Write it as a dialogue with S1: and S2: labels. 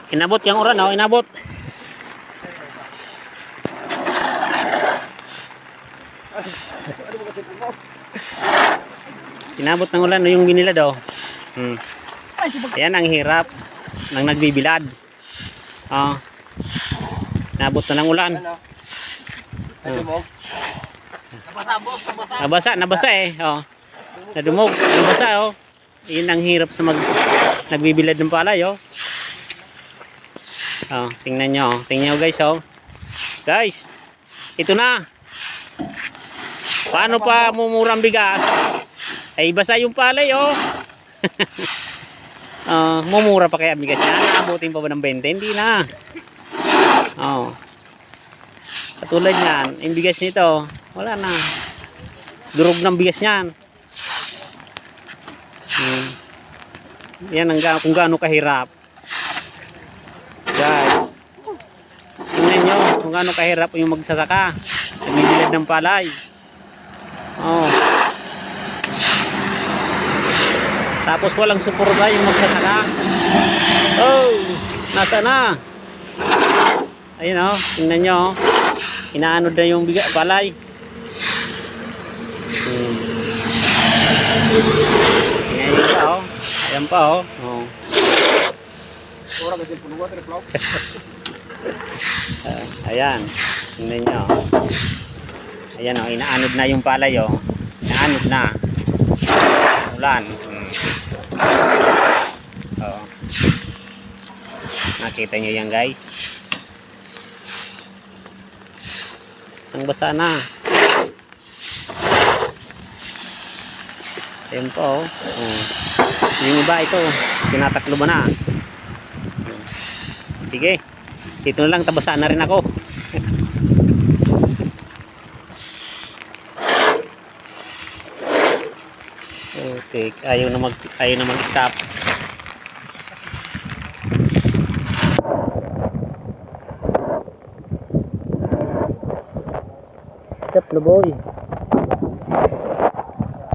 S1: Inabot yung uran, oh, inabot. Inabot ng ulan yung binilad, oh. Ayan ang hirap ng nagbibilad. Oh. Inabot na ng ulan. Nabasa eh. Oh. Nadumog, nabasa, oh. Yun ang hirap sa nagbibilad ng palay, oh. Oh, tingnan nyo, oh. Tingnan nyo, guys, oh. Guys, ito na. Paano pa mumurang bigas? Ay basa yung palay, oh. Mumura pa kaya bigas niya? Naabutin pa ba ng 20? Hindi na. Oh. Katulad niyan, yung bigas nito, wala na. Durog ng bigas niyan. Yan ang kung gaano kahirap. Guys, tingnan nyo kung gaano kahirap yung magsasaka. Nagbibilad ng palay. Oh. Tapos walang suporta yung magsasaka. Oh, nasa na? Ayun, oh, tingnan nyo, oh. Inaanod na yung palay. Tingnan nyo pa, oh. Ayan pa, oh. Oh. Ayan, tingnan nyo. Ayan, oh, inaanod na yung palay, oh. Inaanod na. Ulan. Oh. Nakita nyo yan, guys. Isang basa na. Ayan po, oh. Yung iba ito, tinataklo ba na? Sige, dito na lang, tabasaan na rin ako. Okay, ayaw na mag-stop. Stop na, boy.